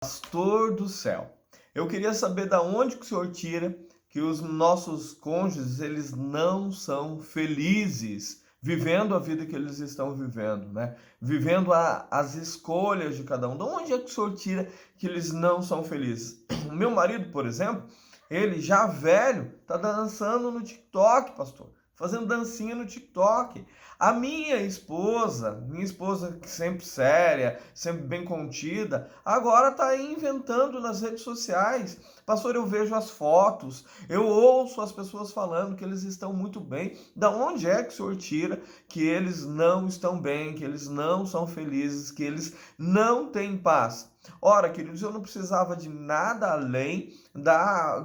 Pastor do céu, eu queria saber da onde que o senhor tira que os nossos cônjuges, eles não são felizes vivendo a vida que eles estão vivendo, né? Vivendo as escolhas de cada um. De onde é que o senhor tira que eles não são felizes? O meu marido, por exemplo, ele já velho, tá dançando no TikTok, pastor. Fazendo dancinha no TikTok. A minha esposa que sempre séria, sempre bem contida, agora tá aí inventando nas redes sociais. Pastor, eu vejo as fotos, eu ouço as pessoas falando que eles estão muito bem. Da onde é que o senhor tira que eles não estão bem, que eles não são felizes, que eles não têm paz? Ora, queridos, eu não precisava de nada além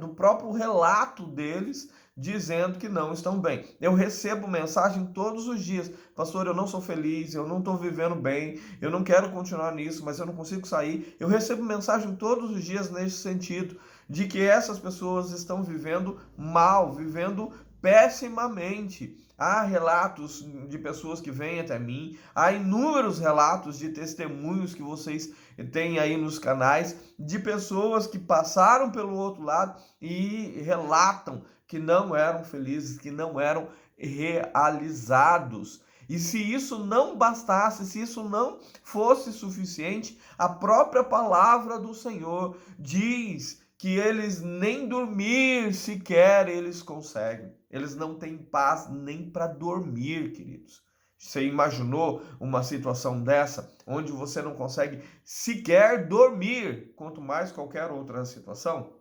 do próprio relato deles dizendo que não estão bem. Eu recebo mensagem todos os dias: pastor, eu não sou feliz, eu não estou vivendo bem, eu não quero continuar nisso, mas eu não consigo sair. Eu recebo mensagem todos os dias nesse sentido, de que essas pessoas estão vivendo mal, vivendo pessimamente. Há relatos de pessoas que vêm até mim, há inúmeros relatos de testemunhos que vocês têm aí nos canais, de pessoas que passaram pelo outro lado e relatam que não eram felizes, que não eram realizados. E se isso não bastasse, se isso não fosse suficiente, a própria palavra do Senhor diz que eles nem dormir sequer eles conseguem. Eles não têm paz nem para dormir, queridos. Você imaginou uma situação dessa, onde você não consegue sequer dormir, quanto mais qualquer outra situação?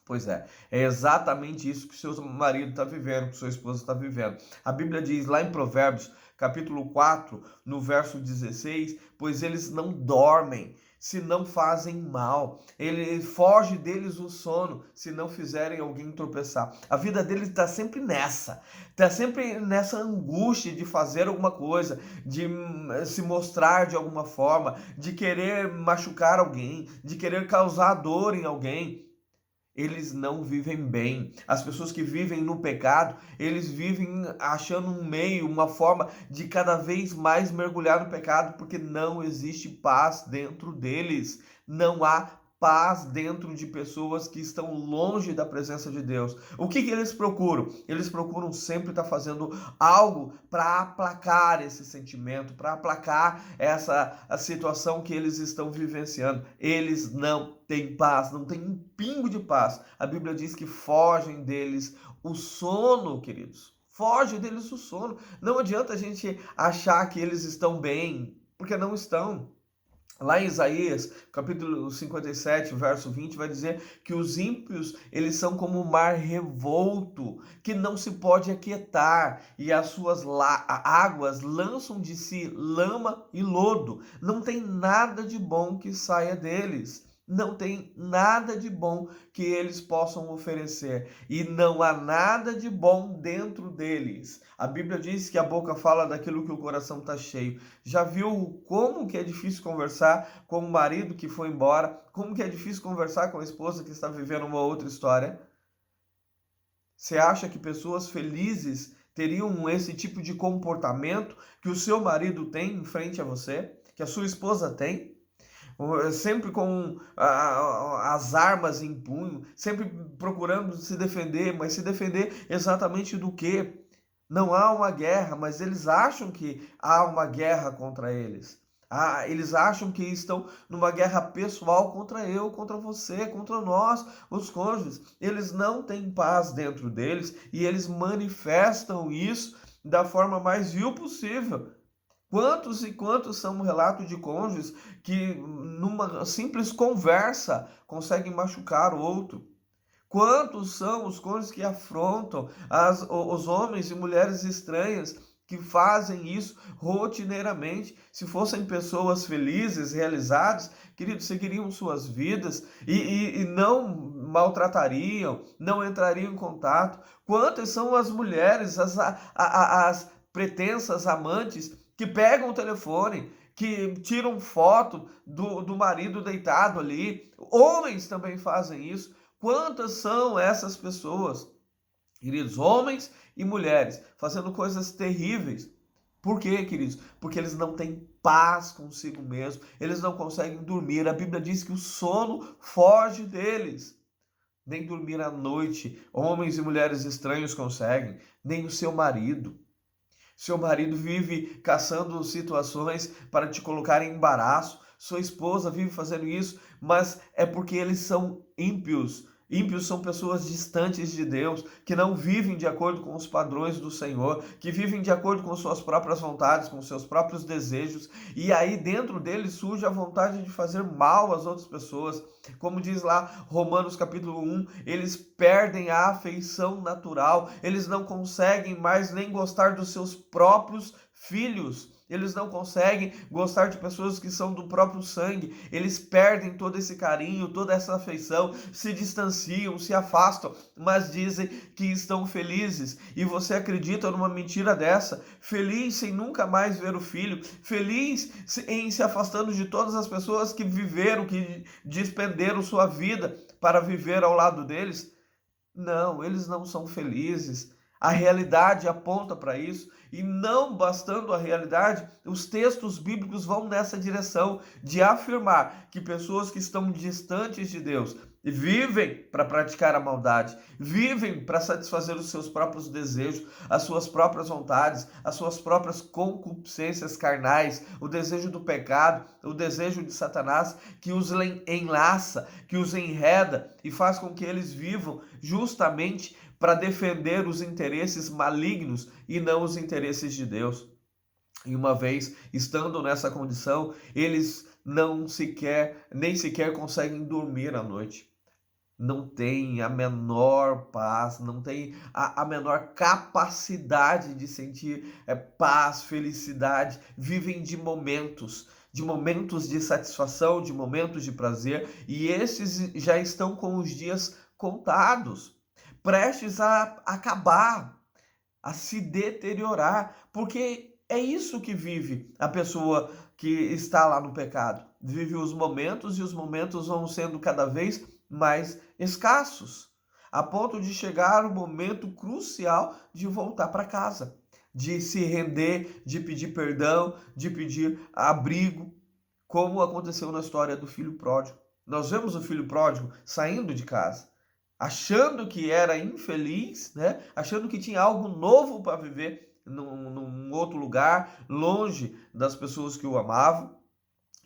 Pois é exatamente isso que seu marido está vivendo, que sua esposa está vivendo. A Bíblia diz lá em Provérbios, capítulo 4, no verso 16, pois eles não dormem, se não fazem mal. Ele foge deles o sono, se não fizerem alguém tropeçar. A vida deles está sempre nessa angústia de fazer alguma coisa, de se mostrar de alguma forma, de querer machucar alguém, de querer causar dor em alguém. Eles não vivem bem. As pessoas que vivem no pecado, eles vivem achando um meio, uma forma de cada vez mais mergulhar no pecado, porque não existe paz dentro deles. Não há paz dentro de pessoas que estão longe da presença de Deus. O que eles procuram? Eles procuram sempre estar fazendo algo para aplacar esse sentimento, para aplacar a situação que eles estão vivenciando. Eles não têm paz, não têm um pingo de paz. A Bíblia diz que fogem deles o sono, queridos. Foge deles o sono. Não adianta a gente achar que eles estão bem, porque não estão. Lá em Isaías, capítulo 57, verso 20, vai dizer que os ímpios, eles são como o mar revolto, que não se pode aquietar, e as suas águas lançam de si lama e lodo. Não tem nada de bom que saia deles. Não tem nada de bom que eles possam oferecer. E não há nada de bom dentro deles. A Bíblia diz que a boca fala daquilo que o coração está cheio. Já viu como que é difícil conversar com o marido que foi embora? Como que é difícil conversar com a esposa que está vivendo uma outra história? Você acha que pessoas felizes teriam esse tipo de comportamento que o seu marido tem em frente a você? Que a sua esposa tem? Sempre com as armas em punho, sempre procurando se defender, mas se defender exatamente do quê? Não há uma guerra, mas eles acham que há uma guerra contra eles. Eles acham que estão numa guerra pessoal contra eu, contra você, contra nós, os cônjuges. Eles não têm paz dentro deles e eles manifestam isso da forma mais vil possível. Quantos e quantos são relatos de cônjuges que numa simples conversa conseguem machucar o outro? Quantos são os cônjuges que afrontam os homens e mulheres estranhas que fazem isso rotineiramente? Se fossem pessoas felizes, realizadas, queridos, seguiriam suas vidas e não maltratariam, não entrariam em contato. Quantas são as mulheres, as pretensas amantes que pegam o telefone, que tiram foto do marido deitado ali? Homens também fazem isso. Quantas são essas pessoas, queridos, homens e mulheres, fazendo coisas terríveis? Por quê, queridos? Porque eles não têm paz consigo mesmo, eles não conseguem dormir. A Bíblia diz que o sono foge deles. Nem dormir à noite, homens e mulheres estranhos conseguem, nem o seu marido. Seu marido vive caçando situações para te colocar em embaraço. Sua esposa vive fazendo isso, mas é porque eles são ímpios. Ímpios são pessoas distantes de Deus, que não vivem de acordo com os padrões do Senhor, que vivem de acordo com suas próprias vontades, com seus próprios desejos, e aí dentro deles surge a vontade de fazer mal às outras pessoas. Como diz lá Romanos capítulo 1, eles perdem a afeição natural, eles não conseguem mais nem gostar dos seus próprios filhos. Eles não conseguem gostar de pessoas que são do próprio sangue. Eles perdem todo esse carinho, toda essa afeição, se distanciam, se afastam, mas dizem que estão felizes. E você acredita numa mentira dessa? Feliz sem nunca mais ver o filho, feliz em se afastando de todas as pessoas que viveram, que despenderam sua vida para viver ao lado deles? Não, eles não são felizes. A realidade aponta para isso, e não bastando a realidade, os textos bíblicos vão nessa direção de afirmar que pessoas que estão distantes de Deus vivem para praticar a maldade, vivem para satisfazer os seus próprios desejos, as suas próprias vontades, as suas próprias concupiscências carnais, o desejo do pecado, o desejo de Satanás, que os enlaça, que os enreda e faz com que eles vivam justamente para defender os interesses malignos e não os interesses de Deus. E uma vez estando nessa condição, eles nem sequer conseguem dormir à noite. Não tem a menor paz, não tem a menor capacidade de sentir paz, felicidade. Vivem de momentos de satisfação, de momentos de prazer, e esses já estão com os dias contados, prestes a acabar, a se deteriorar, porque é isso que vive a pessoa que está lá no pecado. Vive os momentos, e os momentos vão sendo cada vez mais escassos, a ponto de chegar o momento crucial de voltar para casa, de se render, de pedir perdão, de pedir abrigo, como aconteceu na história do filho pródigo. Nós vemos o filho pródigo saindo de casa, achando que era infeliz, né? Achando que tinha algo novo para viver num outro lugar, longe das pessoas que o amavam.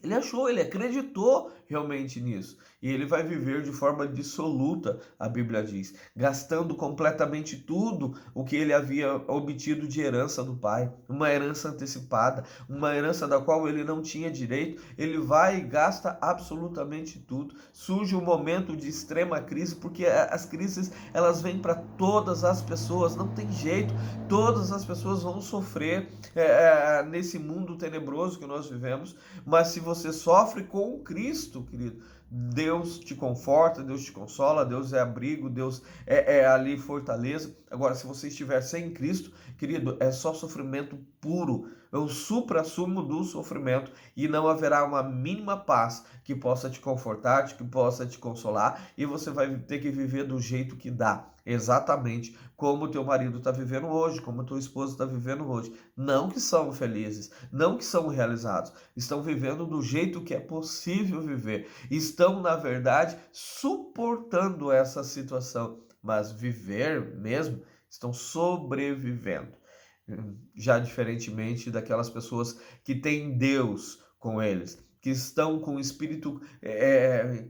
Ele achou, ele acreditou realmente nisso. E ele vai viver de forma dissoluta, a Bíblia diz, gastando completamente tudo o que ele havia obtido de herança do pai, uma herança antecipada, uma herança da qual ele não tinha direito. Ele vai e gasta absolutamente tudo. Surge um momento de extrema crise, porque as crises, elas vêm para todas as pessoas, não tem jeito, todas as pessoas vão sofrer nesse mundo tenebroso que nós vivemos. Mas se você sofre com Cristo, querido, Deus te conforta, Deus te consola, Deus é abrigo, Deus é ali fortaleza. Agora, se você estiver sem Cristo, querido, é só sofrimento puro, é o suprassumo do sofrimento, e não haverá uma mínima paz que possa te confortar, que possa te consolar, e você vai ter que viver do jeito que dá, exatamente como o teu marido está vivendo hoje, como a tua esposa está vivendo hoje. Não que são felizes, não que são realizados, estão vivendo do jeito que é possível viver, estão, na verdade, suportando essa situação, mas viver mesmo, estão sobrevivendo. Já diferentemente daquelas pessoas que têm Deus com eles, que estão com o espírito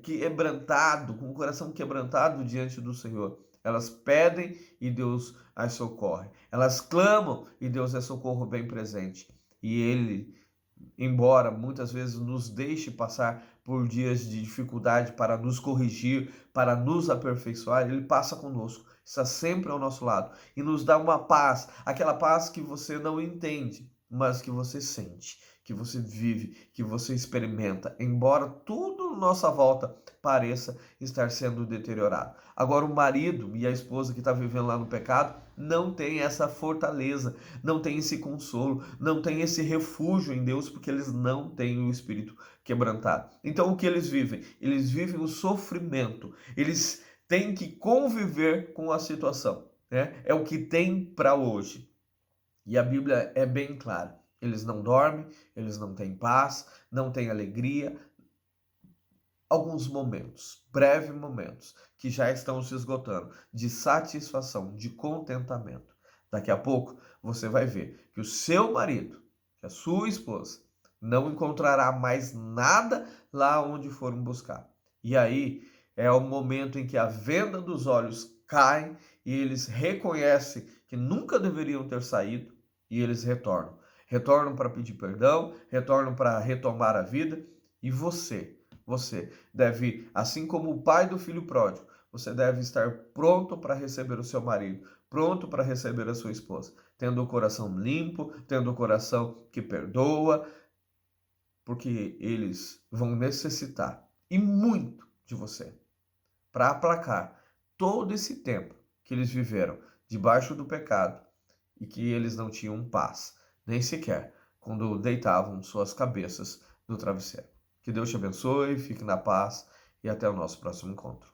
quebrantado, com o coração quebrantado diante do Senhor. Elas pedem e Deus as socorre. Elas clamam e Deus é socorro bem presente. E Ele, embora muitas vezes nos deixe passar por dias de dificuldade para nos corrigir, para nos aperfeiçoar, Ele passa conosco, está sempre ao nosso lado e nos dá uma paz, aquela paz que você não entende, mas que você sente, que você vive, que você experimenta, embora tudo à nossa volta pareça estar sendo deteriorado. Agora, o marido e a esposa que está vivendo lá no pecado não tem essa fortaleza, não tem esse consolo, não tem esse refúgio em Deus, porque eles não têm o espírito quebrantado. Então, o que eles vivem? Eles vivem o sofrimento, eles têm que conviver com a situação, né? É o que tem para hoje. E a Bíblia é bem clara. Eles não dormem, eles não têm paz, não têm alegria. Alguns momentos, breves momentos, que já estão se esgotando, de satisfação, de contentamento. Daqui a pouco você vai ver que o seu marido, que a sua esposa, não encontrará mais nada lá onde foram buscar. E aí é o momento em que a venda dos olhos cai e eles reconhecem que nunca deveriam ter saído e eles retornam. Retornam para pedir perdão, retornam para retomar a vida. E você deve, assim como o pai do filho pródigo, você deve estar pronto para receber o seu marido, pronto para receber a sua esposa, tendo o coração limpo, tendo o coração que perdoa, porque eles vão necessitar e muito de você para aplacar todo esse tempo que eles viveram debaixo do pecado e que eles não tinham paz, nem sequer quando deitavam suas cabeças no travesseiro. Que Deus te abençoe, fique na paz e até o nosso próximo encontro.